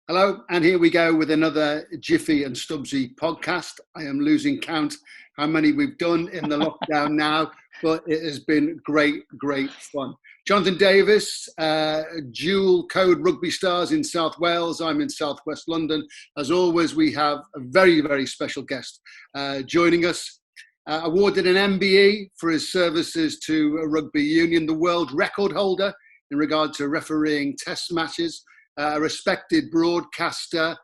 Hello, and here we go with another Jiffy and Stubbsy podcast. I am losing count how many we've done in the lockdown now, but it has been great fun. Jonathan Davis, dual code rugby stars in South Wales. I'm in South West London. As always, we have a very special guest joining us. Awarded an MBE for his services to rugby union, the world record holder in regard to refereeing test matches. A respected broadcaster,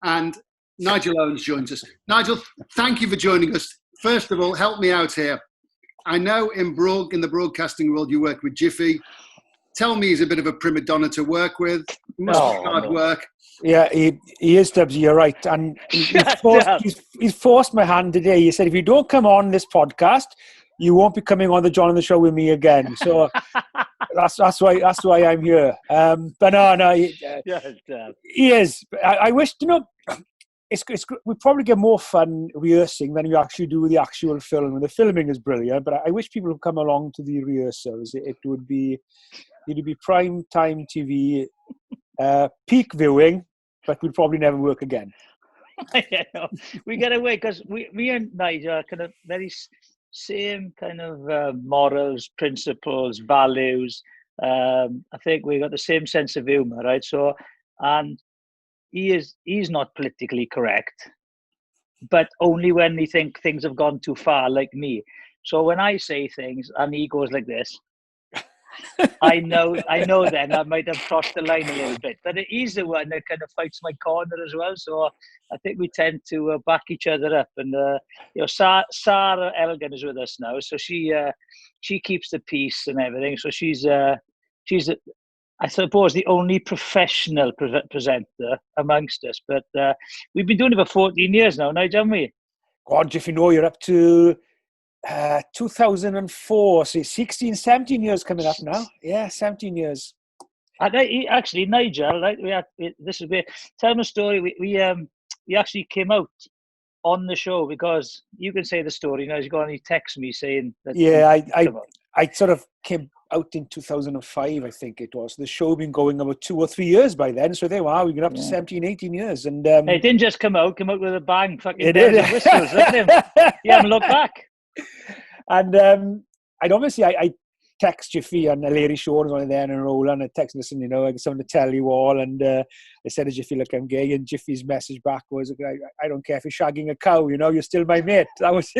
and Nigel Owens joins us. Nigel, thank you for joining us. First of all, help me out here. I know in the broadcasting world you work with Jiffy. Tell me he's a bit of a prima donna to work with. Must be hard work. Yeah, he is, Stubbsy, you're right. And he's forced my hand today. He said, if you don't come on this podcast, you won't be coming on the John on the Show with me again. So that's why I'm here. But no, he is. I wish, we probably get more fun rehearsing than you actually do with the actual film. And the filming is brilliant, but I wish people would come along to the rehearsals. It would be prime time TV, peak viewing, but we'd probably never work again. We get away because me and Nigel are kind of very same kind of morals, principles, values. I think we got the same sense of humor, right? So, and he's not politically correct, but only when he thinks things have gone too far, like me. So when I say things and he goes like this, I know then I might have crossed the line a little bit, but he's the one that kind of fights my corner as well. So I think we tend to back each other up. And Sarah Elgin is with us now, so she keeps the peace and everything. So she's I suppose the only professional presenter amongst us. But we've been doing it for 14 years now, haven't we? God, if you know, you're up to 2004, so 16, 17 years coming up now. Yeah, 17 years. And actually, Nigel, right? This is where tell him a story. We actually came out on the show because you can say the story now. He texted me saying that. Yeah, I sort of came out in 2005, I think it was. The show had been going about 2 or 3 years by then. So there we are. We've been up to 17, 18 years. And it didn't just come out with a bang. Fucking bells and whistles, didn't it? You haven't looked back. And I text Jiffy and Larry Shaw was on there and Roland. I text, listen, I got something to tell you all. And I said to Jiffy, look, I'm gay. And Jiffy's message back was, I don't care if you're shagging a cow, you're still my mate. That was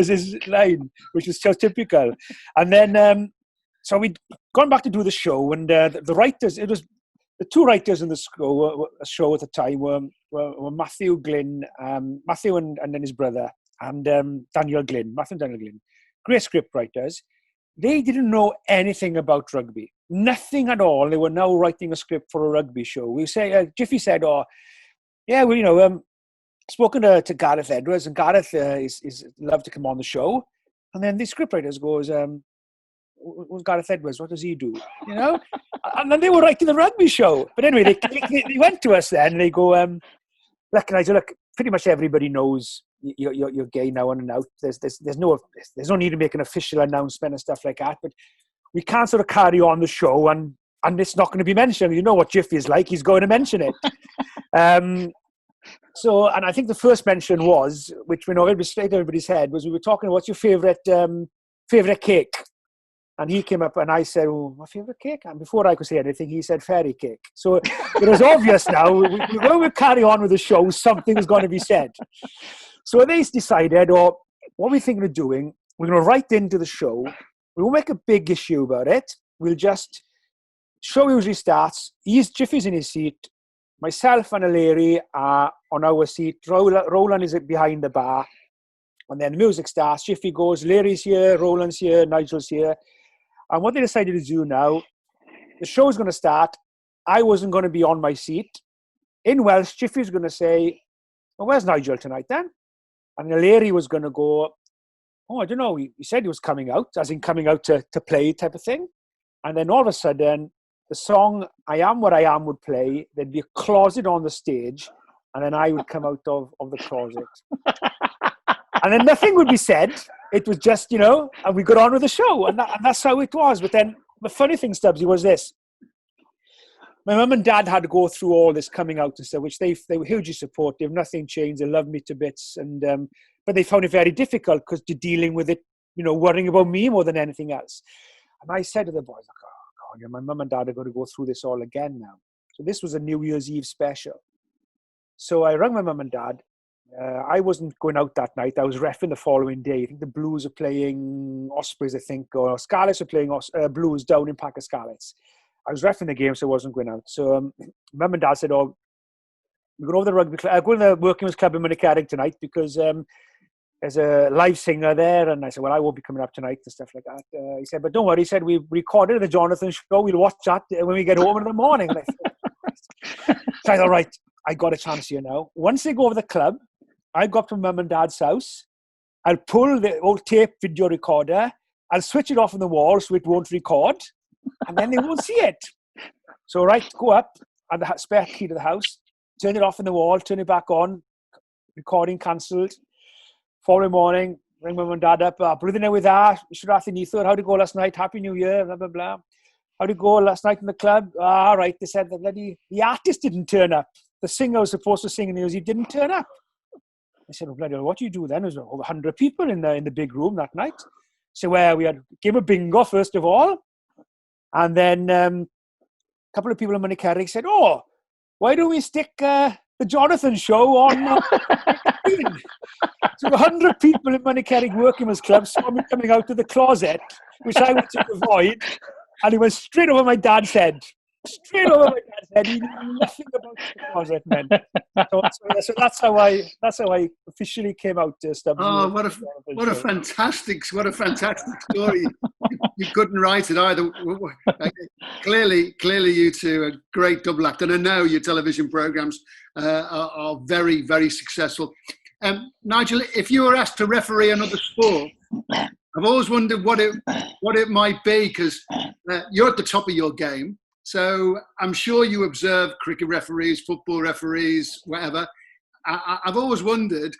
his line, which was so typical. And then, so we'd gone back to do the show, and the writers, it was the two writers in the show at the time were Matthew Glynn, Matthew and then his brother, and Matthew and Daniel Glynn, great script writers. They didn't know anything about rugby, nothing at all. They were now writing a script for a rugby show. Jiffy said, spoken to Gareth Edwards, and Gareth is love to come on the show. And then the script writers goes, who's Gareth Edwards? What does he do? And then they were writing the rugby show. But anyway, they went to us then, and they go, look, pretty much everybody knows you're gay now and out. There's no need to make an official announcement and stuff like that. But we can't sort of carry on the show and it's not going to be mentioned. You know what Jiffy is like; he's going to mention it. So, and I think the first mention was, which we know it'll be straight to everybody's head, was we were talking about what's your favorite cake. And he came up and I said, my favourite cake? And before I could say anything, he said fairy cake. So it was obvious now, when we carry on with the show, something is going to be said. So they decided, what we're thinking of doing, we're going to write into the show. We won't make a big issue about it. We'll just, show usually starts, Jiffy's in his seat, myself and Larry are on our seat, Roland is behind the bar, and then the music starts, Jiffy goes, Larry's here, Roland's here, Nigel's here. And what they decided to do now, the show's going to start. I wasn't going to be on my seat. In Welsh, Jiffy's going to say, well, where's Nigel tonight then? And Larry was going to go, I don't know. He said he was coming out, as in coming out to play type of thing. And then all of a sudden, the song I Am What I Am would play. There'd be a closet on the stage. And then I would come out of the closet. And then nothing would be said. It was just, and we got on with the show. And that's how it was. But then the funny thing, Stubbsy, was this. my mum and dad had to go through all this coming out and stuff, which they were hugely supportive. Nothing changed. They loved me to bits, and but they found it very difficult because they're dealing with it, worrying about me more than anything else. And I said to the boys, "Oh God, my mum and dad are going to go through this all again now." So this was a New Year's Eve special. So I rang my mum and dad. I wasn't going out that night. I was reffing the following day. I think the Blues are playing Ospreys, or Scarlets are playing Blues down in Pack of Scarlets. I was reffing the game, so I wasn't going out. So mum and dad said, "Oh, we're going over the rugby club. Going to the Workingmen's Club in Monikerrig tonight because there's a live singer there." And I said, "Well, I won't be coming up tonight," and stuff like that. He said, "But don't worry," he said, "we recorded the Jonathan show. We'll watch that when we get home in the morning." And I said, so I thought, right, I got a chance here now. Once they go over the club, I go up to mum and dad's house. I'll pull the old tape video recorder. I'll switch it off on the wall so it won't record. And then they won't see it. So, right, go up. I have the spare key to the house. Turn it off on the wall. Turn it back on. Recording cancelled. Following morning, ring mum and dad up. Brother, with that. Shrathi Neithur, how'd it go last night? Happy New Year, blah, blah, blah. How'd it go last night in the club? All right. They said the artist didn't turn up. The singer was supposed to sing in the music didn't turn up. I said, "Oh, bloody hell, what do you do then?" There was over 100 people in the big room that night. So we had game of bingo first of all. And then a couple of people in Monikerrig said, "Oh, why don't we stick the Jonathan show on?" So 100 people in Monikerrig Workingmen's Club saw me coming out of the closet, which I wanted to avoid. And it went straight over my dad's head. Straight over my dad's head. He knew nothing about the closet, man. So that's how I officially came out to Stubbsy. Oh, what a fantastic story. You couldn't write it either. Clearly you two are great double act, and I know your television programs are very, very successful. Nigel, if you were asked to referee another sport, I've always wondered what it might be, because you're at the top of your game. So I'm sure you observe cricket referees, football referees, whatever. I've always wondered,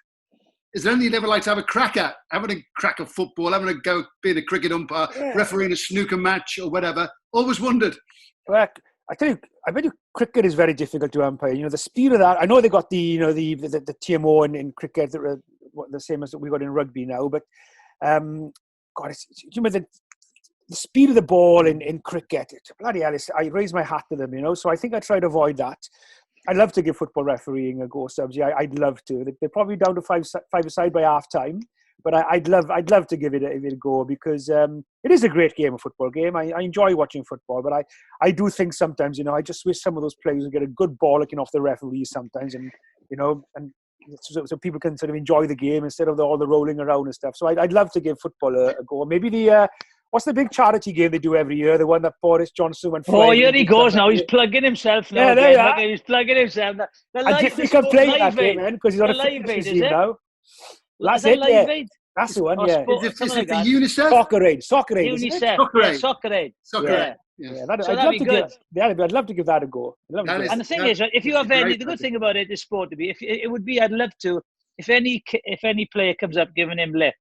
is there anything you'd ever like to have a crack at? Having a crack at football, having a go being a cricket umpire, refereeing a snooker match or whatever. Always wondered. Well, I tell you, I bet you cricket is very difficult to umpire. The speed of that. I know they got the TMO in cricket, the same as we got in rugby now. But God, the speed of the ball in cricket, bloody hell, I raise my hat to them, so I think I try to avoid that. I'd love to give football refereeing a go, Stubbsy. I'd love to. They're probably down to five-a-side by half-time, but I'd love to give it a go, because it is a great game, a football game. I enjoy watching football, but I do think sometimes, I just wish some of those players would get a good ball looking off the referees sometimes, and so people can sort of enjoy the game instead of all the rolling around and stuff. So I'd love to give football a go. Maybe what's the big charity game they do every year? The one that Boris Johnson went for. Oh, here he goes now. He's plugging himself now. Yeah, there you are. He's plugging himself now. And Jiffy can play that game, man, because he's on a fitness regime now. That's it, yeah. That's the one, yeah. Is it the UNICEF? Soccer Aid. UNICEF. Soccer Aid. Yeah, I'd love to give that a go. And the thing is, if you have the good thing about it is sport to be, I'd love to, if any player comes up giving him lip,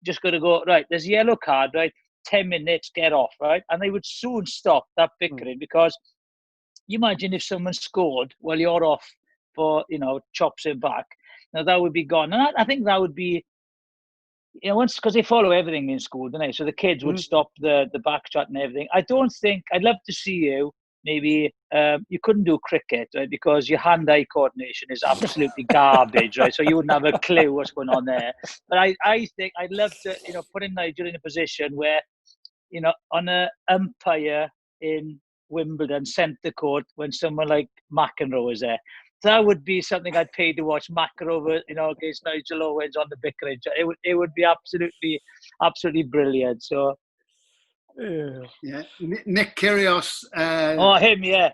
just got to go, right, there's a yellow card, right? 10 minutes, get off, right? And they would soon stop that bickering, because you imagine if someone scored while you're off for, chops him back, now that would be gone. And I think that would be, once, because they follow everything in school, don't they? So the kids would stop the back chat and everything. I'd love to see you, maybe, you couldn't do cricket, right? Because your hand-eye coordination is absolutely garbage, right? So you wouldn't have a clue what's going on there. But I think I'd love to, put in Nigel in a position where, on a umpire in Wimbledon centre court, when someone like McEnroe is there, that would be something I'd pay to watch. McEnroe, against Nigel Owens on the bickering. It would be absolutely brilliant. So, yeah, Nick Kyrgios. Him, yeah.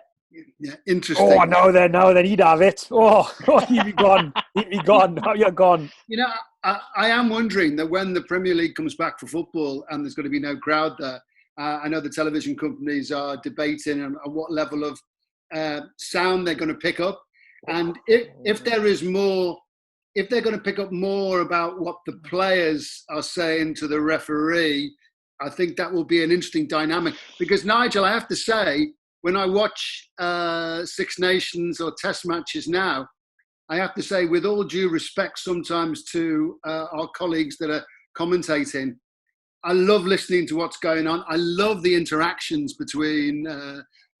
Yeah, interesting. Oh, now then he'd have it. Oh, he'd be gone. Now you're gone. I am wondering that when the Premier League comes back for football and there's going to be no crowd there, I know the television companies are debating on what level of sound they're going to pick up. And if there is more, if they're going to pick up more about what the players are saying to the referee, I think that will be an interesting dynamic. Because, Nigel, I have to say, when I watch Six Nations or Test matches now, I have to say, with all due respect sometimes to our colleagues that are commentating, I love listening to what's going on. I love the interactions between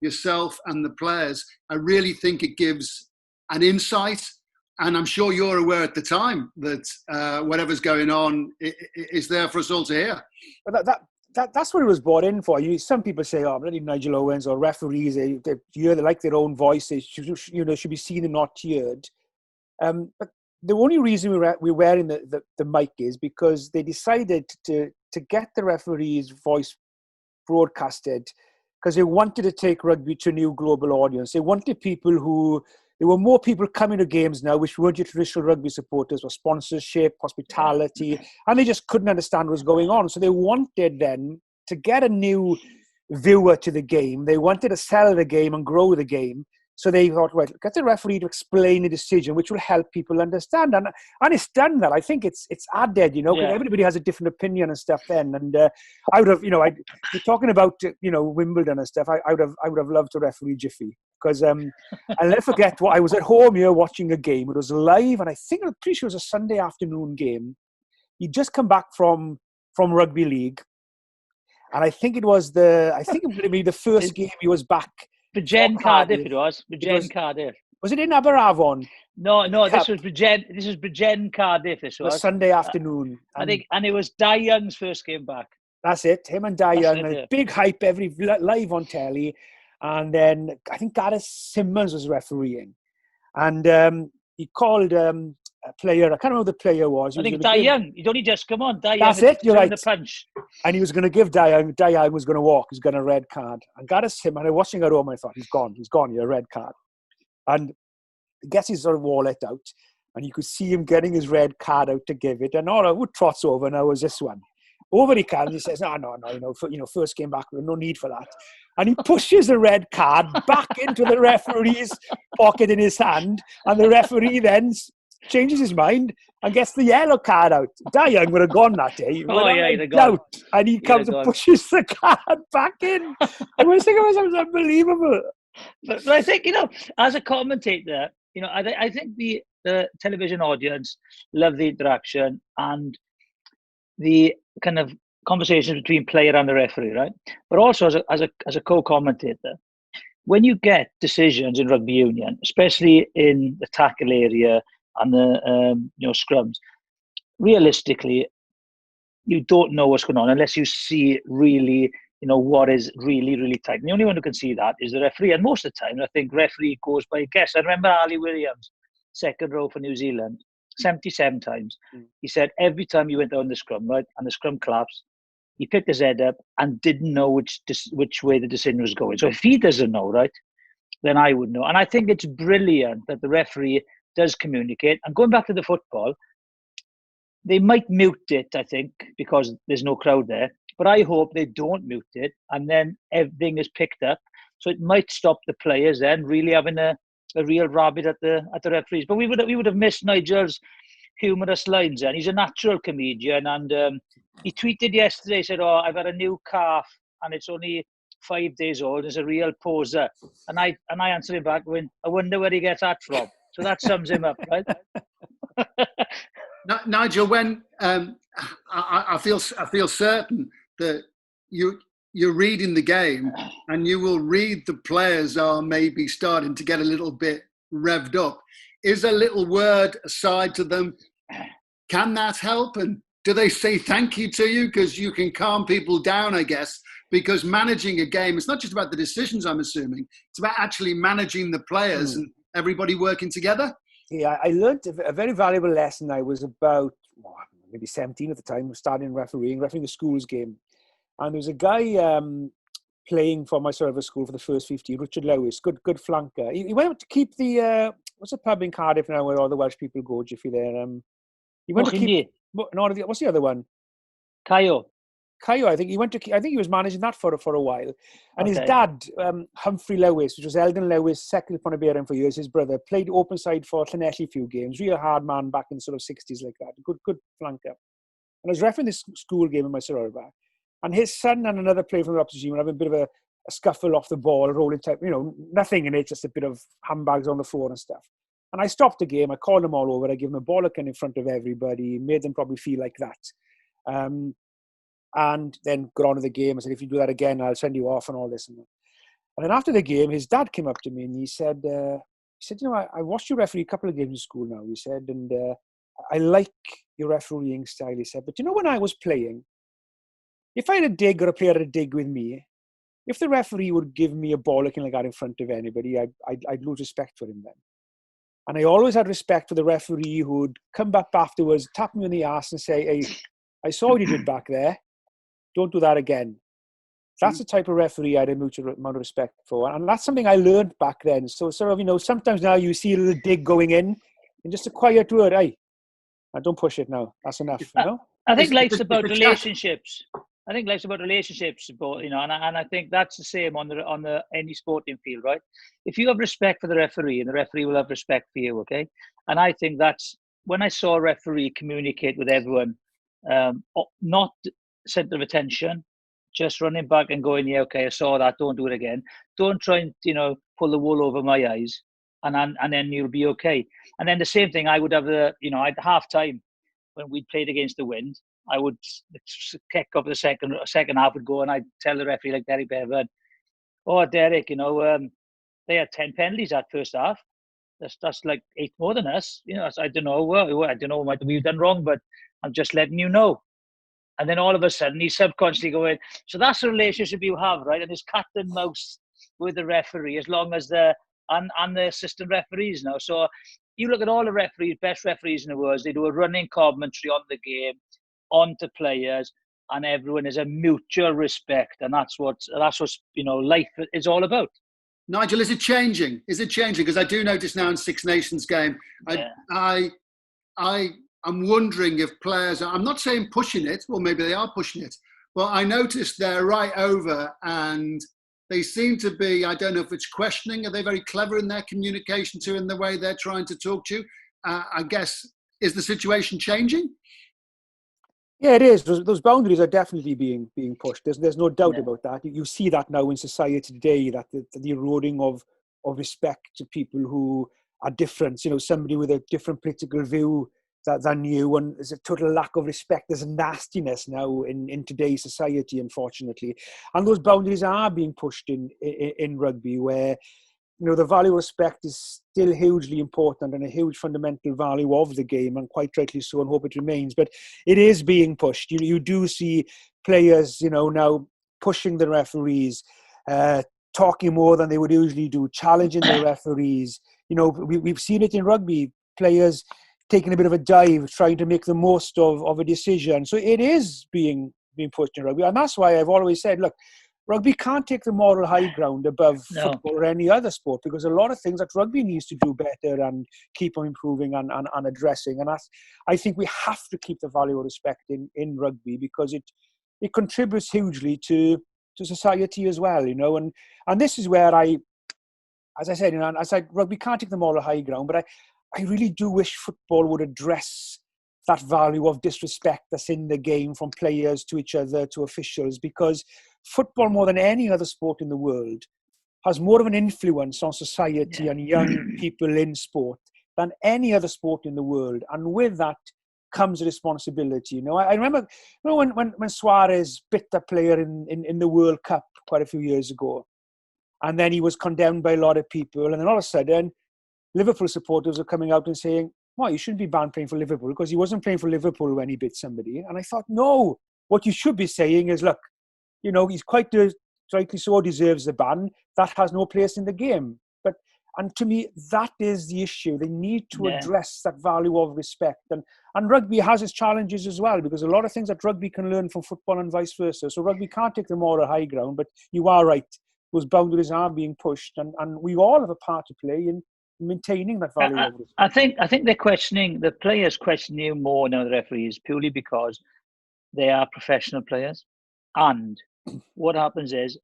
yourself and the players. I really think it gives an insight. And I'm sure you're aware at the time that whatever's going on is there for us all to hear. But that's what it was brought in for. Some people say, "Oh, bloody Nigel Owens," or referees, they like their own voice. They should be seen and not heard. But the only reason we're wearing the mic is because they decided to get the referee's voice broadcasted because they wanted to take rugby to a new global audience. They wanted there were more people coming to games now, which weren't your traditional rugby supporters, for sponsorship, hospitality, and they just couldn't understand what was going on. So they wanted then to get a new viewer to the game. They wanted to sell the game and grow the game. So they thought, well, get the referee to explain the decision, which will help people understand. And it's done that. I think it's added, because everybody has a different opinion and stuff then. And I would have, you're talking about, Wimbledon and stuff. I would have loved to referee Jiffy. Because I'll never forget, I was at home here watching a game. It was live, and I'm pretty sure it was a Sunday afternoon game. He'd just come back from rugby league. And I think it was maybe the first game he was back. Bridgend Cardiff it was. Bridgend Cardiff. Was it in Aberavon? No, this was Bridgend Cardiff, this was. Sunday afternoon. And it was Di Young's first game back. That's it. Him and Di Young. Big hype live on telly. And then I think Gareth Simmons was refereeing. And he called a player, I can't remember who the player was. I think Di Young. He'd only just come on. Di Young. That's it, you're right. The punch. And he was going to give Di Young was going to walk. He's got a red card. And Gareth Simmons, and I was watching at home, and I thought, he's gone, you're a red card. And he gets his sort of wallet out, and you could see him getting his red card out to give it. And who trots over now was this one. Over he can, he says, no, first game back, no need for that. And he pushes the red card back into the referee's pocket in his hand, and the referee then changes his mind and gets the yellow card out. Di Young would have gone that day. He'd have gone. And he comes and pushes the card back in. I was thinking it was unbelievable. But I think, as a commentator, I think the television audience love the interaction and the kind of conversations between player and the referee, right? But also as a co-commentator, when you get decisions in rugby union, especially in the tackle area and the scrums, realistically, you don't know what's going on unless you see really, what is really, really tight. And the only one who can see that is the referee. And most of the time, I think referee goes by guess. I remember Ali Williams, second row for New Zealand, 77 times. He said every time he went down the scrum, right, and the scrum collapsed, he picked his head up and didn't know which way the decision was going. So if he doesn't know, right, then I would know. And I think it's brilliant that the referee does communicate. And going back to the football, they might mute it, I think, because there's no crowd there. But I hope they don't mute it, and then everything is picked up. So it might stop the players then really having a real rabbit at the referees. But we would have missed Nigel's humorous lines, and he's a natural comedian. And he tweeted yesterday, said, I've had a new calf and it's only 5 days old. It's a real poser. And I answered him back going, I wonder where he gets that from. So that sums him up, right? Nigel, when I feel certain that you're reading the game and you will read the players are maybe starting to get a little bit revved up. Is a little word aside to them, can that help? And do they say thank you to you? Because you can calm people down, I guess, because managing a game, it's not just about the decisions, I'm assuming. It's about actually managing the players and everybody working together. Yeah, I learned a very valuable lesson. I was about maybe 17 at the time, starting refereeing a schools game. And there was a guy playing for my service school for the first 15, Richard Lewis, good flanker. He went to keep the, what's the pub in Cardiff now where all the Welsh people go, Jiffy there? He went to keep, what's the other one? Caio, I think he was managing that for a while. And his dad, Humphrey Lewis, which was Eldon Lewis, second upon a bearing for years, his brother, played open side for Llanelli a few games, real hard man back in the sort of 60s like that, good flanker. And I was refereeing this school game in my Sororba. And his son and another player from the opposite team were having a bit of a scuffle off the ball, rolling type, nothing in it, just a bit of handbags on the floor and stuff. And I stopped the game. I called them all over. I gave them a bollocking in front of everybody, made them probably feel like that. And then got on with the game. I said, if you do that again, I'll send you off and all this. And then after the game, his dad came up to me and he said, I watched you referee a couple of games in school now, he said, and I like your refereeing style, he said. But when I was playing, if I had a dig or a player had a dig with me, if the referee would give me a bollocking like that in front of anybody, I'd lose respect for him then. And I always had respect for the referee who would come back afterwards, tap me on the ass and say, hey, I saw what you did back there. Don't do that again. That's the type of referee I had a mutual amount of respect for. And that's something I learned back then. So sort of, sometimes now you see a little dig going in and just a quiet word, hey, don't push it now. That's enough, I think life's about relationships. I think life's about relationships, and I think that's the same on the any sporting field, right? If you have respect for the referee, and the referee will have respect for you, okay? And I think that's when I saw a referee communicate with everyone, not centre of attention, just running back and going, yeah, okay, I saw that, don't do it again. Don't try and, pull the wool over my eyes, and then you'll be okay. And then the same thing, I would have at half time when we played against the Wind, I would kick up the second half would go, and I'd tell the referee like Derek Bevan, oh, Derek, they had 10 penalties that first half. That's like 8 more than us. I don't know what we've done wrong, but I'm just letting you know. And then all of a sudden, he's subconsciously going, so that's the relationship you have, right? And it's cat and mouse with the referee, as long as the assistant referees now. So you look at all the referees, best referees in the world, they do a running commentary on the game, on to players, and everyone is a mutual respect. And that's what life is all about. Nigel, is it changing? Because I do notice now in Six Nations game, I'm wondering if players are, I'm not saying pushing it, well, maybe they are pushing it, but I noticed they're right over and they seem to be, I don't know if it's questioning, are they very clever in their communication too, in the way they're trying to talk to you? I guess, is the situation changing? Yeah, it is. Those boundaries are definitely being pushed. There's no doubt about that. You see that now in society today, that the eroding of respect to people who are different, somebody with a different political view than you, and there's a total lack of respect. There's a nastiness now in today's society, unfortunately, and those boundaries are being pushed in rugby, where the value of respect is still hugely important and a huge fundamental value of the game, and quite rightly so, and hope it remains. But it is being pushed. You do see players, now pushing the referees, talking more than they would usually do, challenging the referees. We've seen it in rugby, players taking a bit of a dive, trying to make the most of a decision. So it is being pushed in rugby. And that's why I've always said, look, rugby can't take the moral high ground above football or any other sport, because a lot of things that rugby needs to do better and keep on improving and addressing. And I think we have to keep the value of respect in rugby, because it contributes hugely to society as well, And this is where as I said, rugby can't take the moral high ground, but I really do wish football would address that value of disrespect that's in the game, from players to each other to officials, because football, more than any other sport in the world, has more of an influence on society and young people in sport than any other sport in the world. And with that comes a responsibility. I remember when Suarez bit a player in the World Cup quite a few years ago, and then he was condemned by a lot of people, and then all of a sudden Liverpool supporters are coming out and saying, well, you shouldn't be banned playing for Liverpool because he wasn't playing for Liverpool when he bit somebody. And I thought, no, what you should be saying is, look, he's quite rightly so deserves the ban. That has no place in the game. And to me, that is the issue. They need to address that value of respect. And rugby has its challenges as well, because a lot of things that rugby can learn from football and vice versa. So rugby can't take the moral high ground, but you are right. Those boundaries are being pushed, and we all have a part to play in maintaining that value of respect. I think the players question you more than the referees, purely because they are professional players. And what happens is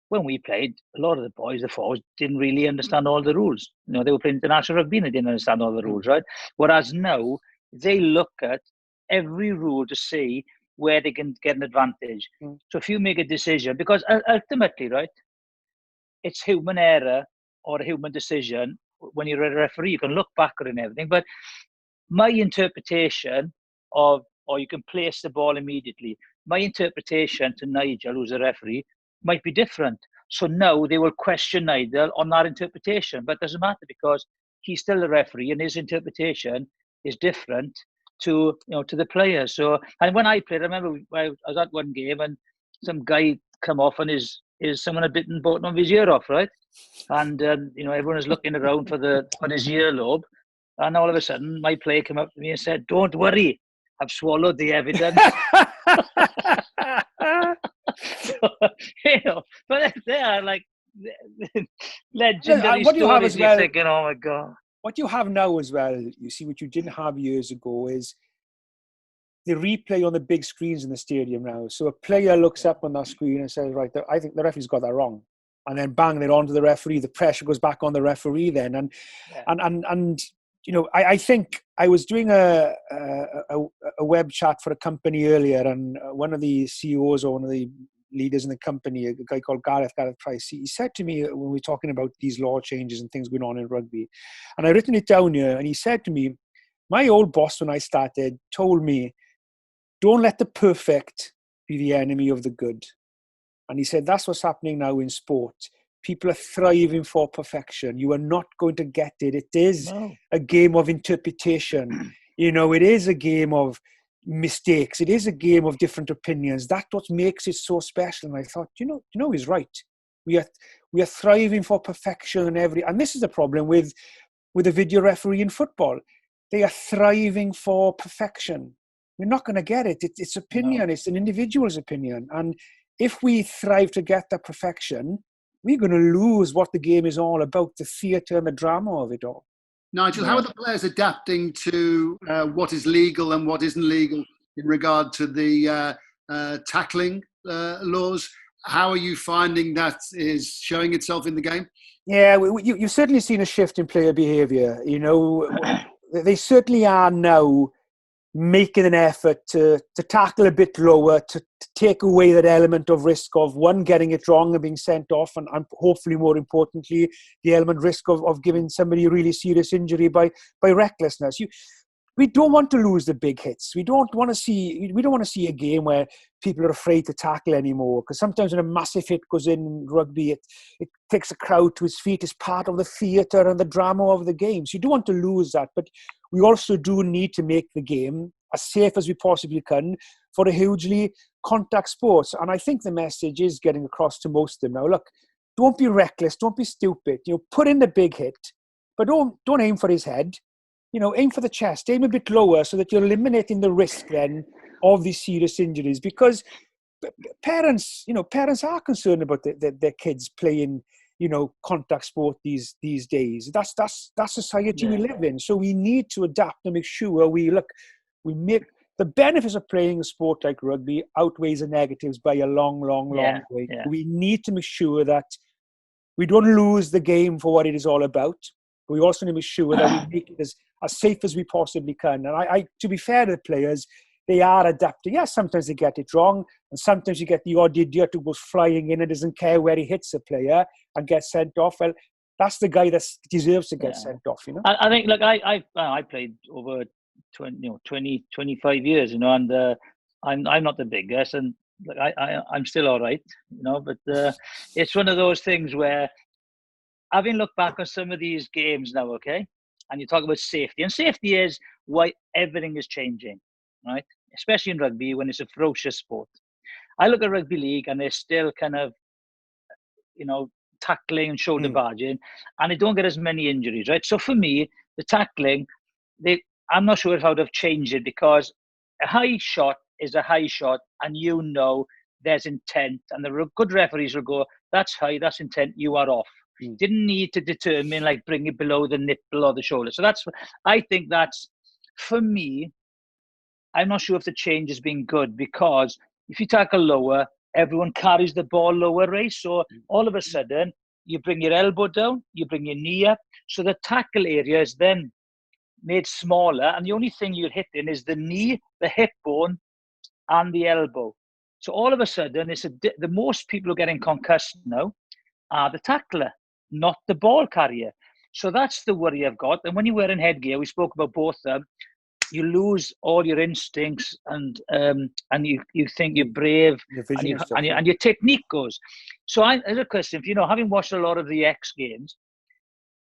when we played, a lot of the boys, the forwards, didn't really understand all the rules. They were playing international rugby and they didn't understand all the rules, right? Whereas now, they look at every rule to see where they can get an advantage. So if you make a decision, because ultimately, right, it's human error or a human decision. When you're a referee, you can look backward and everything, but my interpretation of, or you can place the ball immediately, my interpretation to Nigel, who's a referee, might be different. So now they will question Nigel on that interpretation, but it doesn't matter because he's still a referee and his interpretation is different to the players. So, and when I played, I remember I was at one game and some guy come off and someone had bought of his ear off, right? And everyone was looking around for his earlobe, and all of a sudden my player came up to me and said, "Don't worry, I've swallowed the evidence." So, but they are like legendary what you have stories. as well, You're thinking, oh my God. What you have now as well, you see, what you didn't have years ago is the replay on the big screens in the stadium now. So a player looks up on that screen and says, right, I think the referee's got that wrong. And then bang, they're on to the referee. The pressure goes back on the referee then. And I think I was doing a web chat for a company earlier, and one of the CEOs or one of the leaders in the company, a guy called Gareth Price, he said to me when we were talking about these law changes and things going on in rugby, and I'd written it down here, and he said to me, my old boss when I started told me, don't let the perfect be the enemy of the good. And he said, that's what's happening now in sport. People are thriving for perfection. You are not going to get it. It is a game of interpretation. It is a game of mistakes. It is a game of different opinions. That's what makes it so special. And I thought, he's right. We are thriving for perfection and this is the problem with a video referee in football. They are thriving for perfection. We're not going to get it. It's opinion. No. It's an individual's opinion. And if we thrive to get that perfection, we're going to lose what the game is all about, the theatre and the drama of it all. Nigel, how are the players adapting to what is legal and what isn't legal in regard to the tackling laws? How are you finding that is showing itself in the game? Yeah, you've certainly seen a shift in player behaviour. They certainly are now making an effort to tackle a bit lower, to take away that element of risk of one, getting it wrong and being sent off, and hopefully more importantly, the element risk of giving somebody a really serious injury by recklessness. We don't want to lose the big hits. We don't want to see a game where people are afraid to tackle anymore, because sometimes when a massive hit goes in rugby, it takes a crowd to its feet. It's part of the theatre and the drama of the game. So you don't want to lose that, but we also do need to make the game as safe as we possibly can for a hugely contact sport. And I think the message is getting across to most of them now. Look, don't be reckless, don't be stupid. Put in the big hit, but don't aim for his head. Aim for the chest, aim a bit lower so that you're eliminating the risk then of these serious injuries, because parents are concerned about their kids playing, contact sport these days. That's society we live in. So we need to adapt and make sure we make the benefits of playing a sport like rugby outweighs the negatives by a long way. Yeah. We need to make sure that we don't lose the game for what it is all about. But we also need to make sure that we make it as safe as we possibly can. And I to be fair to the players, they are adapting. Yes, sometimes they get it wrong, and sometimes you get the odd idiot who goes flying in and doesn't care where he hits a player and gets sent off. Well, that's the guy that deserves to get sent off. I think, look, I played over 25 years, and I'm not the biggest, and like I'm still all right, but it's one of those things where, having looked back on some of these games now, okay, and you talk about safety, and safety is why everything is changing, right? Especially in rugby when it's a ferocious sport. I look at rugby league and they're still kind of, tackling and shoulder barging, and they don't get as many injuries, right? So for me, the tackling, I'm not sure how they've changed it, because a high shot is a high shot, and there's intent, and the good referees will go, that's high, that's intent, you are off. Didn't need to determine, like, bring it below the nipple or the shoulder. So I think that's, for me, I'm not sure if the change has been good, because if you tackle lower, everyone carries the ball lower, right? So all of a sudden, you bring your elbow down, you bring your knee up. So the tackle area is then made smaller, and the only thing you're hitting is the knee, the hip bone, and the elbow. So all of a sudden, the most people who are getting concussed now are the tackler, not the ball carrier. So that's the worry I've got. And when you're wearing headgear, we spoke about both of them, you lose all your instincts, and you think you're brave, and your technique goes. So as a question, having watched a lot of the X Games,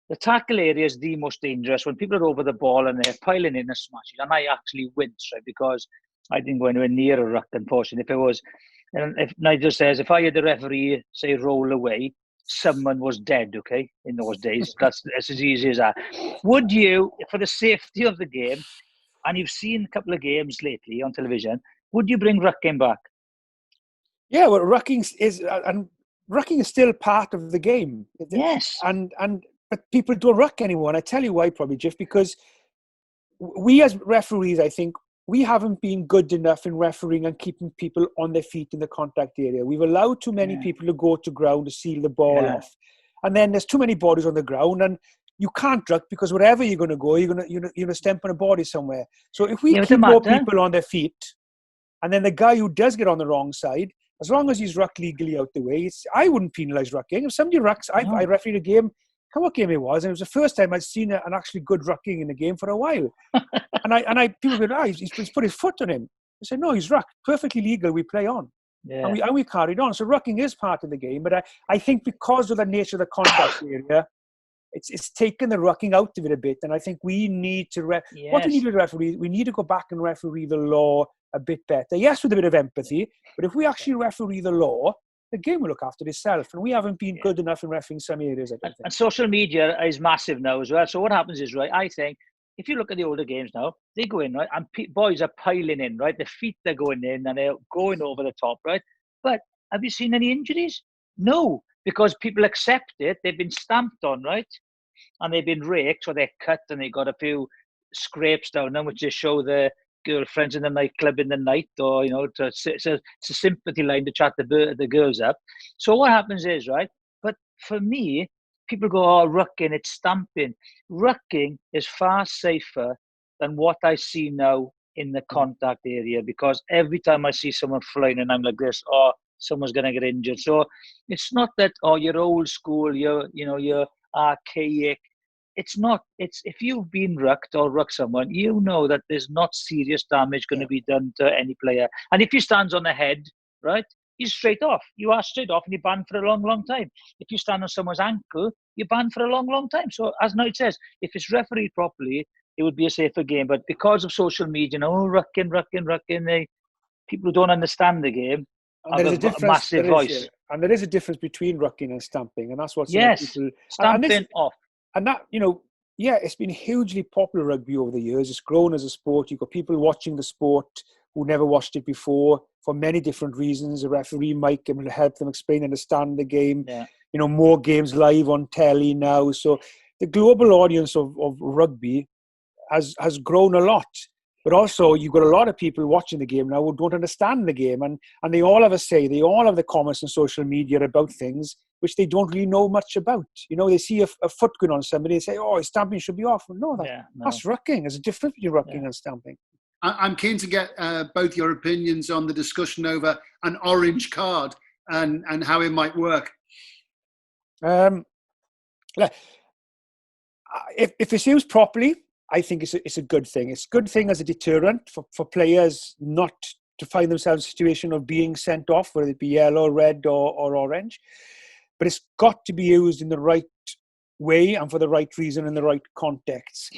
the tackle area is the most dangerous when people are over the ball and they're piling in and smashing. And I actually wince, right, because I didn't go anywhere near a ruck, unfortunately. If it was, and if Nigel says, if I had the referee say roll away, someone was dead, okay, in those days. That's as easy as that. Would you, for the safety of the game, and you've seen a couple of games lately on television, would you bring rucking back? Yeah, well, rucking is still part of the game. Yes. But people don't ruck anymore. And I tell you why, probably, Jiff, because we as referees, I think, we haven't been good enough in refereeing and keeping people on their feet in the contact area. We've allowed too many people to go to ground to seal the ball off. And then there's too many bodies on the ground, and you can't ruck because wherever you're going to go, you're going to stamp on a body somewhere. So if we keep more people on their feet, and then the guy who does get on the wrong side, as long as he's rucked legally out the way, I wouldn't penalise rucking. If somebody rucks, I refereed a game, what game it was, and it was the first time I'd seen an actually good rucking in the game for a while. and people go, he's put his foot on him. I said, no, he's rucked, perfectly legal, we play on. Yeah. And we carried on. So rucking is part of the game, but I think because of the nature of the contact area, it's taken the rucking out of it a bit. And I think we need to what we need to referee, we need to go back and referee the law a bit better. Yes, with a bit of empathy, but if we actually referee the law, the game will look after itself, and we haven't been good enough in refereeing some areas, I don't think. And social media is massive now as well. So what happens is, right, I think, if you look at the older games now, they go in, right, and boys are piling in, right? The feet they're going in, and they're going over the top, right? But have you seen any injuries? No, because people accept it. They've been stamped on, right? And they've been raked, or they're cut, and they got a few scrapes down them, which just show the girlfriends in the nightclub in the night, or it's a sympathy line to chat the girls up. So what happens is, right, but for me, people go, rucking, it's stamping. Rucking is far safer than what I see now in the contact area, because every time I see someone flying and I'm like this, someone's going to get injured. So it's not that, you're old school, you're archaic. It's not. It's if you've been rucked or rucked someone, you know that there's not serious damage going to be done to any player. And if he stands on the head, right, he's straight off. You are straight off, and you're banned for a long, long time. If you stand on someone's ankle, you're banned for a long, long time. So as Nigel says, if it's refereed properly, it would be a safer game. But because of social media, rucking, people who don't understand the game have a massive voice. And there is a difference between rucking and stamping, and that's what people stamping off. And that, it's been hugely popular, rugby, over the years. It's grown as a sport. You've got people watching the sport who never watched it before for many different reasons. A referee might help them explain and understand the game. Yeah. More games live on telly now. So the global audience of rugby has grown a lot. But also, you've got a lot of people watching the game now who don't understand the game. And they all have a say. They all have the comments on social media about things which they don't really know much about. They see a foot going on somebody and say, his stamping should be off. Well, no, that's rucking. There's a difference between rucking and stamping. I'm keen to get both your opinions on the discussion over an orange card and how it might work. If it's used properly, I think it's a good thing. It's a good thing as a deterrent for players not to find themselves in a situation of being sent off, whether it be yellow, red, or orange. But it's got to be used in the right way and for the right reason in the right context.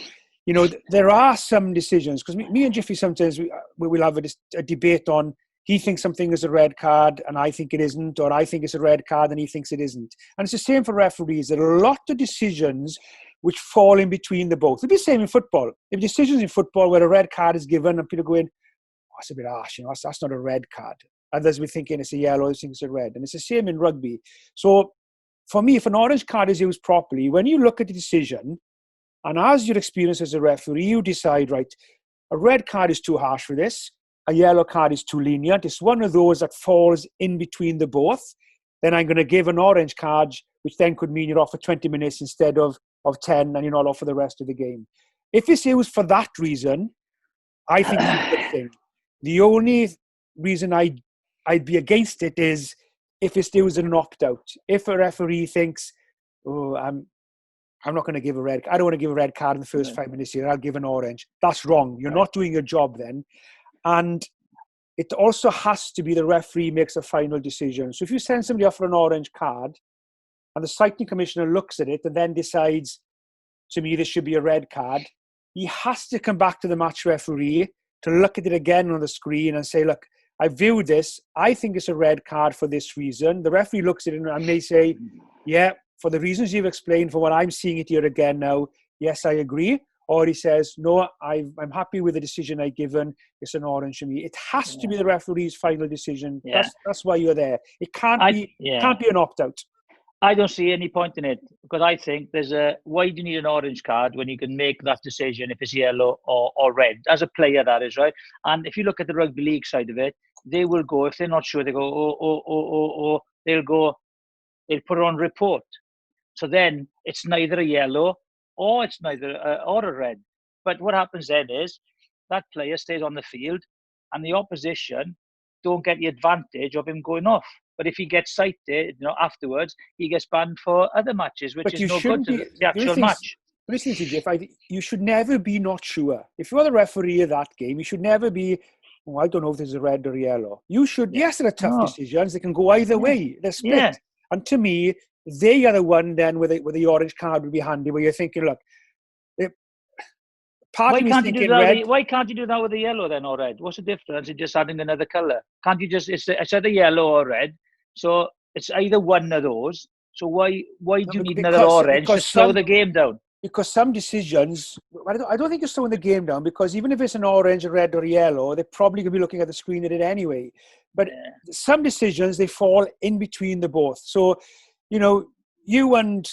There are some decisions, because me and Jiffy sometimes we will have a debate on, he thinks something is a red card and I think it isn't, or I think it's a red card and he thinks it isn't. And it's the same for referees. There are a lot of decisions which fall in between the both. It'll be the same in football. There are decisions in football where a red card is given and people go in, it's a bit harsh, that's not a red card. Others will be thinking it's a yellow, others think it's a red. And it's the same in rugby. So for me, if an orange card is used properly, when you look at the decision, and as your experience as a referee, you decide, right, a red card is too harsh for this, a yellow card is too lenient, it's one of those that falls in between the both, then I'm going to give an orange card, which then could mean you're off for 20 minutes instead of 10, and you're not off for the rest of the game. If it's used for that reason, I think it's a good thing. The only reason I'd be against it is if it's still an opt-out. If a referee thinks, oh, I'm not going to give a red. I don't want to give a red card in the first 5 minutes here. I'll give an orange. That's wrong. You're not doing your job then. And it also has to be the referee makes a final decision. So if you send somebody off for an orange card and the cycling commissioner looks at it and then decides, to me, this should be a red card, he has to come back to the match referee to look at it again on the screen and say, look, I viewed this. I think it's a red card for this reason. The referee looks at it and they say, yeah, for the reasons you've explained, for what I'm seeing it here again now, yes, I agree. Or he says, no, I'm happy with the decision I've given. It's an orange for me. It has to be the referee's final decision. Yeah. That's why you're there. It can't be an opt-out. I don't see any point in it, because I think why do you need an orange card when you can make that decision if it's yellow or red? As a player, that is, right? And if you look at the rugby league side of it, they will go, if they're not sure, they go, they'll put it on report. So then it's neither a yellow or it's neither or a red. But what happens then is that player stays on the field and the opposition don't get the advantage of him going off. But if he gets cited, afterwards, he gets banned for other matches, which is no good to the actual match. Listen to Jeff, you should never be not sure. If you're the referee of that game, you should never be, I don't know if this is a red or yellow. You should, yes, there are tough decisions. They can go either way. They're split. Yeah. And to me, they are the one then where the orange card would be handy, where you're thinking, look, why can't you do that with the yellow then or red? What's the difference in just adding another colour? Can't you just, it's either yellow or red, so it's either one of those. So why do you need another orange to slow the game down? Because some decisions, I don't think you're slowing the game down, because even if it's an orange, a red or yellow, they're probably going to be looking at the screen at it anyway. But some decisions, they fall in between the both. So, you and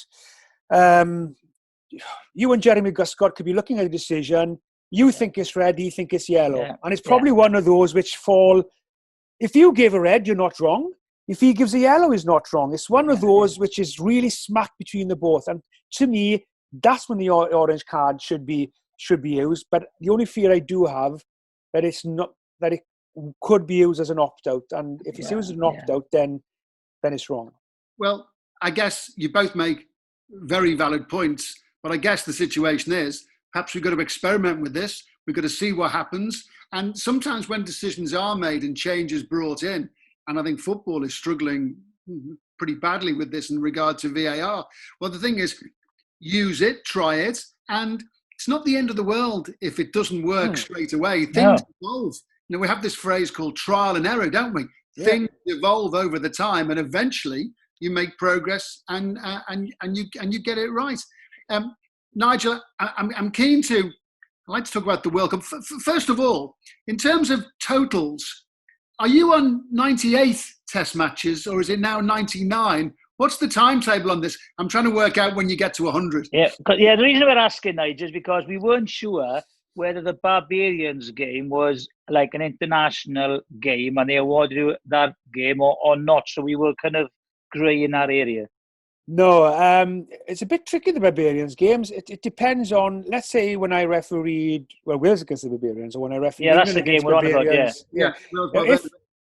Jeremy Guscott could be looking at a decision. You think it's red, he think it's yellow. Yeah. And it's probably one of those which fall, if you give a red, you're not wrong. If he gives a yellow, he's not wrong. It's one of those which is really smack between the both. And to me, that's when the orange card should be used. But the only fear I do have that it could be used as an opt-out. And if it's used as an opt-out, then it's wrong. Well, I guess you both make very valid points. But I guess the situation is, perhaps we've got to experiment with this. We've got to see what happens. And sometimes when decisions are made and changes brought in, and I think football is struggling pretty badly with this in regard to VAR. Well, the thing is, use it, try it, and it's not the end of the world if it doesn't work straight away. Things evolve. We have this phrase called trial and error, don't we? Yeah. Things evolve over the time, and eventually you make progress and you get it right. Nigel, I'm keen to. I'd like to talk about the World Cup. First of all, in terms of totals, are you on 98 Test matches, or is it now 99? What's the timetable on this? I'm trying to work out when you get to 100. Yeah, the reason we're asking, Nigel, is because we weren't sure whether the Barbarians game was like an international game and they awarded that game or not. So we were kind of grey in that area. No, it's a bit tricky, the Barbarians games. It depends on, let's say, when I refereed, Wales against the Barbarians, or when I refereed that's the game we're on about,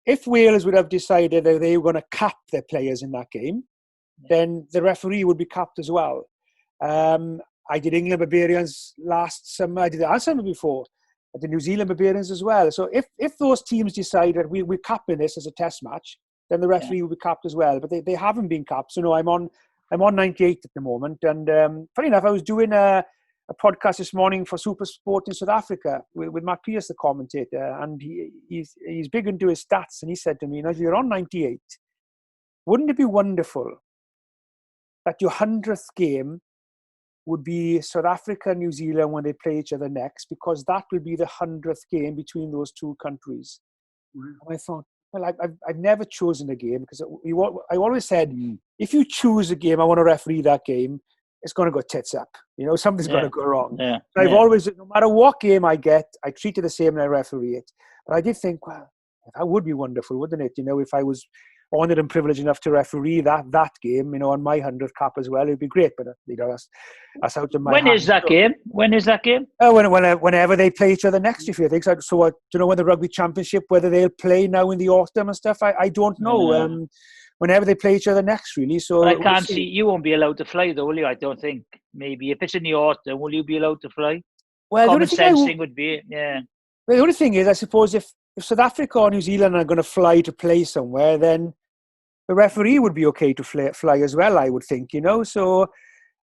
If Wales would have decided that they were going to cap their players in that game, then the referee would be capped as well. I did England Barbarians last summer. I did the summer before. I did New Zealand Barbarians as well. So if those teams decide that we're capping this as a test match, then the referee will be capped as well. But they haven't been capped. So no, I'm on 98 at the moment. And funny enough, I was doing a podcast this morning for Super Sport in South Africa with Matt Pierce, the commentator, and he's big into his stats. And he said to me, you're on 98. Wouldn't it be wonderful that your 100th game would be South Africa and New Zealand when they play each other next, because that will be the 100th game between those two countries. And I thought, well, I've never chosen a game, because I always said, if you choose a game, I want to referee that game, it's going to go tits up. Something's going to go wrong. Yeah. I've always, no matter what game I get, I treat it the same and I referee it. But I did think, well, that would be wonderful, wouldn't it? If I was honoured and privileged enough to referee that game, on my 100th cap as well, it'd be great. But that's out of my hands. When is that game? When is that game? Whenever they play each other next year, I think. So I don't know when the Rugby Championship, whether they'll play now in the autumn and stuff. I don't know. Whenever they play each other next, really. So but I can't see. You won't be allowed to fly, though, will you? I don't think. Maybe if it's in the autumn, will you be allowed to fly? Well, common sensing would be, yeah. Well, the only thing is, I suppose if South Africa or New Zealand are going to fly to play somewhere, then the referee would be okay to fly as well, I would think. So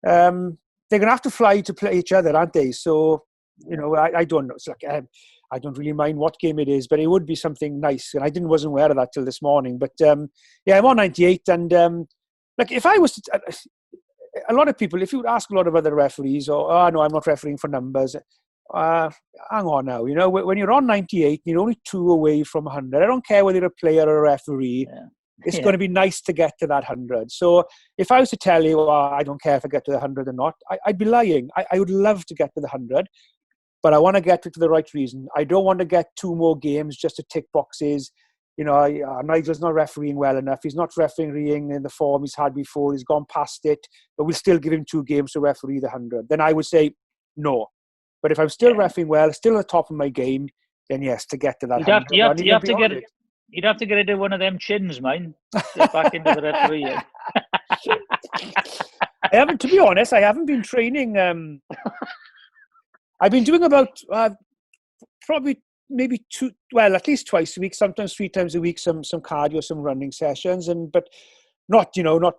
they're going to have to fly to play each other, aren't they? So I don't know. It's like I don't really mind what game it is, but it would be something nice. And I wasn't aware of that till this morning. But I'm on 98, and if I was to, a lot of people, if you would ask a lot of other referees, no, I'm not refereeing for numbers. Hang on now, when you're on 98, you're only 2 away from 100. I don't care whether you're a player or a referee. Yeah. It's going to be nice to get to that 100. So if I was to tell you, I don't care if I get to the 100 or not, I'd be lying. I would love to get to the 100. But I want to get it for the right reason. I don't want to get 2 more games just to tick boxes. Nigel's not refereeing well enough. He's not refereeing in the form he's had before. He's gone past it. But we'll still give him 2 games to referee the 100. Then I would say no. But if I'm still refereeing well, still at the top of my game, then yes, to get to that 100. You'd have to get rid of one of them chins, man. Get back into the referee. To be honest, I haven't been training. I've been doing about probably maybe at least twice a week, sometimes 3 times a week, some cardio, some running sessions, but not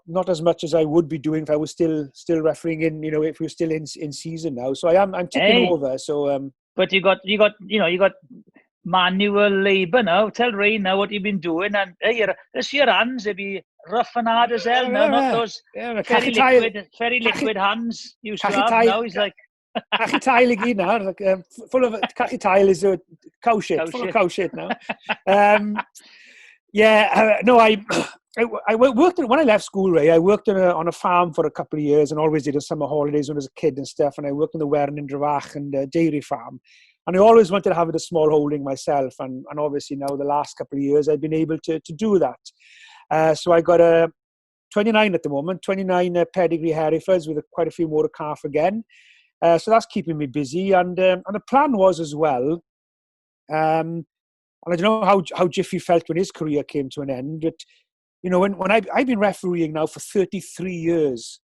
not as much as I would be doing if I was still refereeing in, if we were still in season now. So I'm ticking over. So but you got manual labour now. Tell Ray now what you've been doing, and your hands, they'll be rough and hard as hell now, not those very liquid hands you used to have. Now he's like Cachu tail again now, full of cachu tail is cow shit, full of cow shit now. I worked when I left school, Ray. I worked on a farm for a couple of years, and always did in summer holidays when I was a kid and stuff. And I worked on the Wern in Dravach and dairy farm, and I always wanted to have a small holding myself. And obviously now the last couple of years I've been able to do that. So I got a 29 at the moment, 29 pedigree Herefords with quite a few more to calf again. So that's keeping me busy, and the plan was as well. And I don't know how Jiffy felt when his career came to an end, but when I've been refereeing now for 33 years,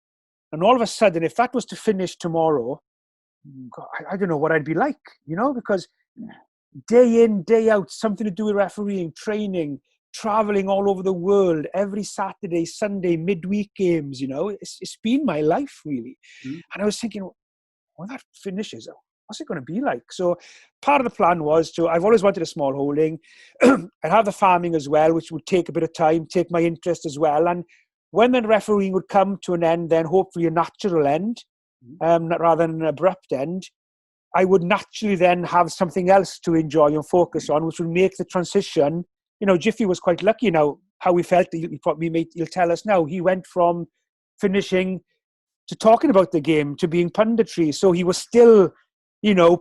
and all of a sudden, if that was to finish tomorrow, God, I don't know what I'd be like, because day in, day out, something to do with refereeing, training, traveling all over the world, every Saturday, Sunday, midweek games. It's been my life really, and I was thinking, when that finishes, what's it going to be like? So part of the plan was I've always wanted a small holding. I'd have the farming as well, which would take a bit of time, take my interest as well. And when the refereeing would come to an end, then hopefully a natural end, rather than an abrupt end, I would naturally then have something else to enjoy and focus on, which would make the transition. Jiffy was quite lucky now, how he felt. He'll tell us now. He went from finishing to talking about the game, to being punditry. So he was still,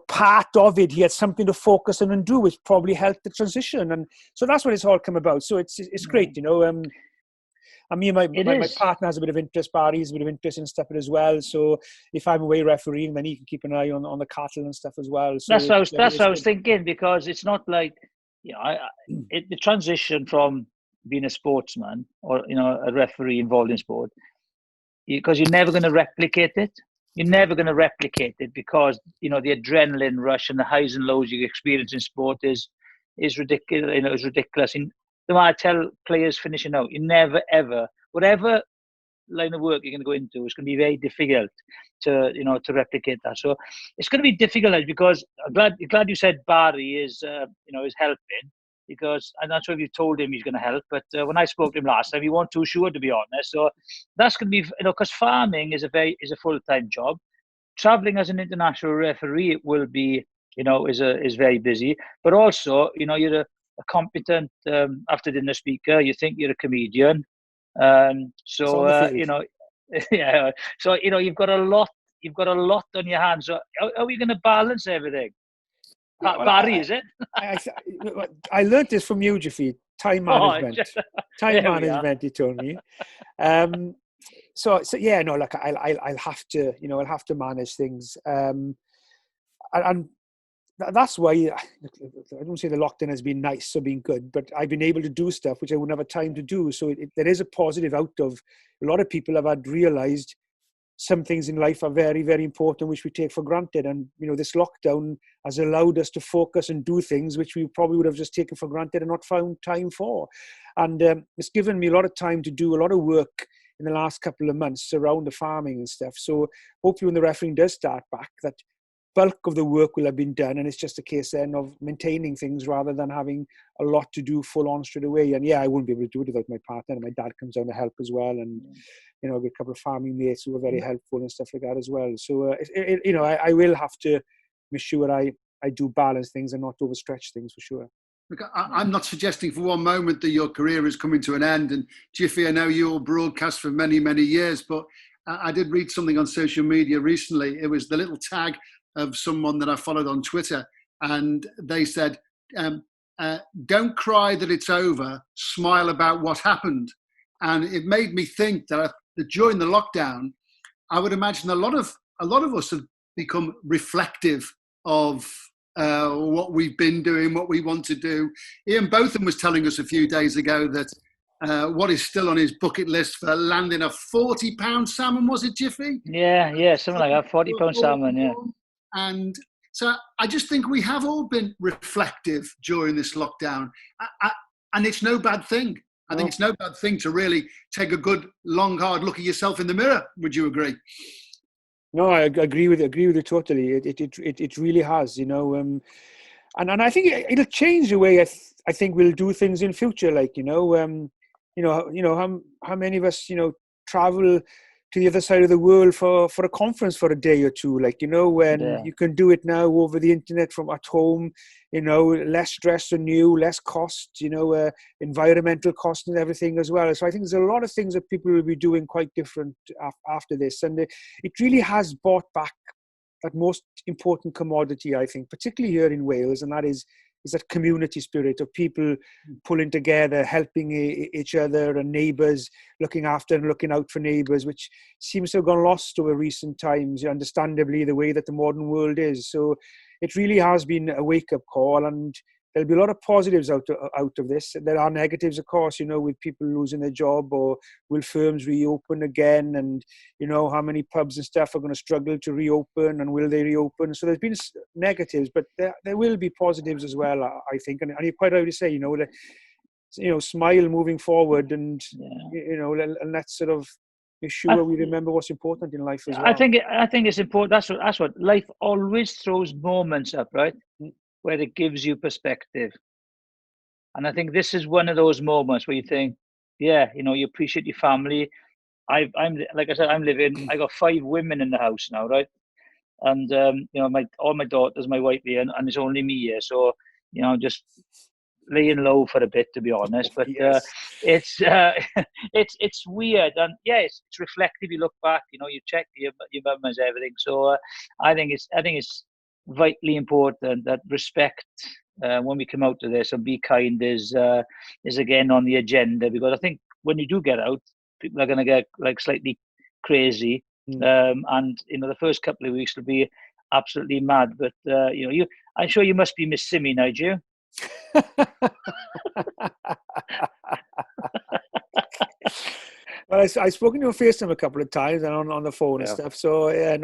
part of it. He had something to focus on and do, which probably helped the transition. And so that's what it's all come about. So it's great, I mean, my partner has a bit of interest, Barry has a bit of interest in stuff as well. So if I'm away refereeing, then he can keep an eye on the cattle and stuff as well. So that's what I was thinking, because it's not like, the transition from being a sportsman or, a referee involved in sport, because you're never going to replicate it. You're never going to replicate it because, the adrenaline rush and the highs and lows you experience in sport is ridiculous. It's ridiculous. And I tell players finishing out, you never, ever, whatever line of work you're going to go into, it's going to be very difficult to replicate that. So it's going to be difficult because I'm glad you said Barry is helping, because I'm not sure if you told him he's going to help, but when I spoke to him last time, he wasn't too sure, to be honest. So that's going to be, because farming is a full-time job. Traveling as an international referee will be, is very busy, but also, you're a competent after dinner speaker. You think you're a comedian, yeah. So you've got a lot on your hands. So how are you going to balance everything? Barry, is it? I learned this from you, Jiffy. time management. Time management, he told me. So yeah, no, like I'll have to, I'll have to manage things. And that's why I don't say the lockdown has been nice or been good, but I've been able to do stuff which I wouldn't have time to do. So there is a positive out of a lot of people have had realized some things in life are very, very important, which we take for granted. And, this lockdown has allowed us to focus and do things which we probably would have just taken for granted and not found time for. And it's given me a lot of time to do a lot of work in the last couple of months around the farming and stuff. So hopefully when the refereeing does start back, that bulk of the work will have been done, and it's just a case then of maintaining things rather than having a lot to do full on straight away. And yeah, I wouldn't be able to do it without my partner, and my dad comes down to help as well, and I've got a couple of farming mates who are very helpful and stuff like that as well. So I will have to make sure I do balance things and not overstretch things for sure. Look, I'm not suggesting for one moment that your career is coming to an end. And Jiffy, I know you'll broadcast for many, many years, but I did read something on social media recently. It was the little tag of someone that I followed on Twitter, and they said, don't cry that it's over, smile about what happened. And it made me think that during the lockdown, I would imagine a lot of us have become reflective of what we've been doing, what we want to do. Ian Botham was telling us a few days ago that what is still on his bucket list for landing a £40 salmon, was it, Jiffy? Yeah, something like that, £40 salmon, yeah. And so I just think we have all been reflective during this lockdown. And it's no bad thing. I think it's no bad thing to really take a good, long, hard look at yourself in the mirror. Would you agree? No, I agree with you totally. It really has, and I think it'll change the way I think we'll do things in future. Like, how many of us, travel to the other side of the world for a conference for a day or two, like, when you can do it now over the internet from at home, less stress on you, less cost, environmental cost and everything as well. So I think there's a lot of things that people will be doing quite different after this. And it really has brought back that most important commodity, I think, particularly here in Wales, and that is that community spirit of people pulling together, helping each other and neighbours, looking after and looking out for neighbours, which seems to have gone lost over recent times, understandably, the way that the modern world is. So it really has been a wake-up call, and there'll be a lot of positives out of this. There are negatives, of course, with people losing their job, or will firms reopen again, and how many pubs and stuff are going to struggle to reopen, and will they reopen? So there's been negatives, but there will be positives as well, I think. And you're quite right to say, smile moving forward, and and let's sort of make sure we remember what's important in life as well. I think it's important. That's what life always throws moments up, right? Where it gives you perspective. And I think this is one of those moments where you think, you appreciate your family. I'm like I said, I got 5 women in the house now, right? And all my daughters, my wife here, and it's only me here. So, just laying low for a bit, to be honest. But it's weird, and it's reflective. You look back, you check your mum's everything. So I think it's vitally important that respect when we come out of this, and be kind is again on the agenda, because I think when you do get out, people are going to get like slightly crazy, and the first couple of weeks will be absolutely mad. But I'm sure you must be missing me, Nigel. Well, I've spoken to him FaceTime a couple of times and on the phone and stuff. So I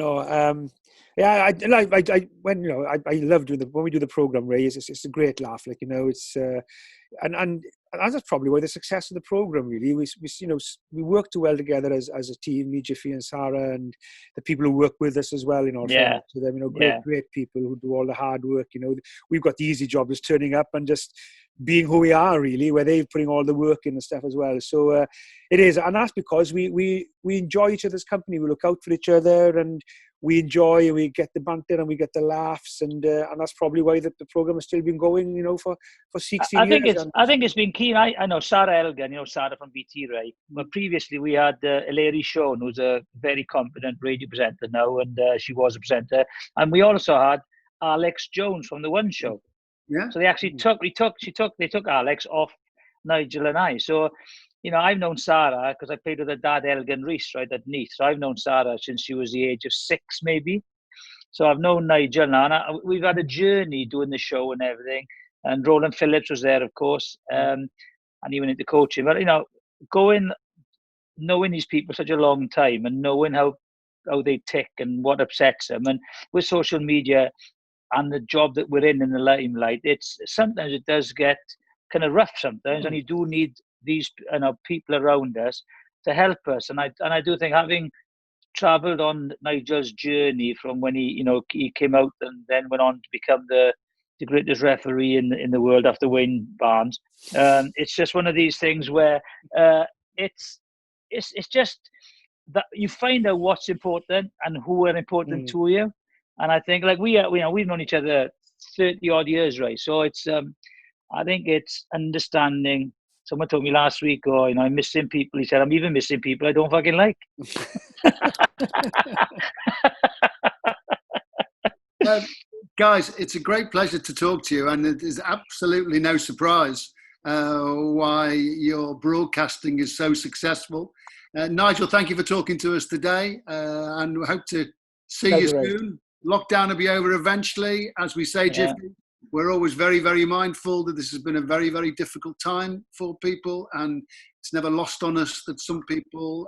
love doing when we do the program, Ray. It's a great laugh, it's and that's probably why the success of the program, really. We work too well together as a team, me, Jiffy, and Sarah, and the people who work with us as well. To them, great people who do all the hard work. We've got the easy job, just turning up and just being who we are, really, where they're putting all the work in and stuff as well. So it is, and that's because we enjoy each other's company. We look out for each other, and we enjoy, we get the banter and we get the laughs, and that's probably why the program has still been going, for 16 years. I think it's been key. I know Sarah Elgin, Sarah from BT Ray. But previously we had Hilary Shawn, who's a very competent radio presenter now, and she was a presenter. And we also had Alex Jones from the One Show. Yeah. So they actually took Alex off Nigel and I. So, I've known Sarah because I played with her dad, Elgin Rees, right, at Neath. So I've known Sarah since she was the age of 6, maybe. So I've known Nigel now, and we've had a journey doing the show and everything. And Roland Phillips was there, of course, and he went into coaching. But, knowing these people such a long time and knowing how they tick and what upsets them. And with social media and the job that we're in the limelight, sometimes it does get kind of rough sometimes, and you do need these people around us to help us. And I do think, having travelled on Nigel's journey from when he came out and then went on to become the greatest referee in the world after Wayne Barnes, it's just one of these things where it's just that you find out what's important and who are important to you. And I think, like, we've known each other 30 odd years, right? So it's I think it's understanding. Someone told me last week, I'm missing people. He said, I'm even missing people I don't fucking like. Guys, it's a great pleasure to talk to you, and it is absolutely no surprise why your broadcasting is so successful. Nigel, thank you for talking to us today, and we hope to see you soon. Lockdown will be over eventually. As we say, Jiffy, we're always very, very mindful that this has been a very, very difficult time for people, and it's never lost on us that some people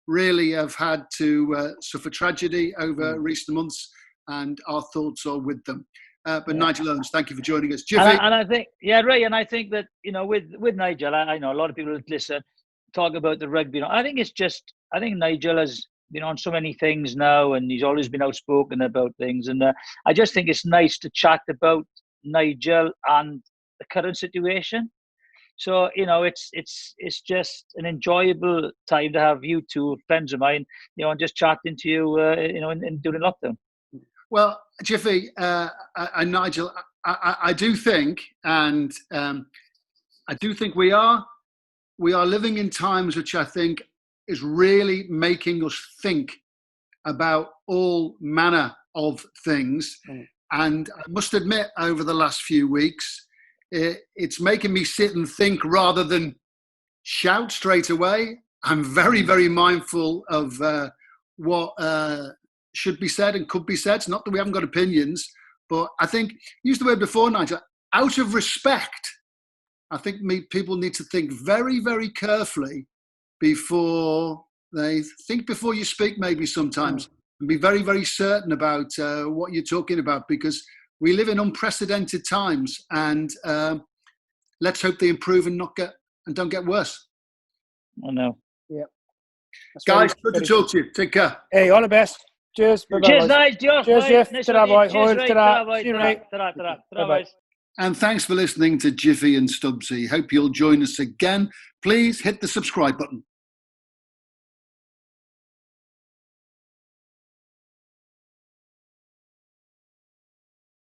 really have had to suffer tragedy over recent months, and our thoughts are with them. But Nigel Owens, thank you for joining us. Jiffy? And I think, Ray, and I think that, with Nigel, I know a lot of people listen, talk about the rugby. I think Nigel has been on so many things now, and he's always been outspoken about things. And I just think it's nice to chat about Nigel and the current situation. So, it's just an enjoyable time to have you two friends of mine, and just chatting to you, and during lockdown. Well, Jiffy and Nigel, I do think, and I do think we are living in times which I think is really making us think about all manner of things. And I must admit, over the last few weeks, it's making me sit and think rather than shout straight away. I'm very, very mindful of what should be said and could be said. It's not that we haven't got opinions, but I think, used the word before, Nigel, out of respect, I think people need to think very, very carefully before you speak, maybe sometimes, and be very, very certain about what you're talking about, because we live in unprecedented times, and let's hope they improve and don't get worse. I know. Yeah. Guys, good to talk to you. Take care. Hey, all the best. Cheers. Cheers, Nigel. Cheers, Jeff. Ta-ra, boy. Ta-ra. And thanks for listening to Jiffy and Stubbsy. Hope you'll join us again. Please hit the subscribe button.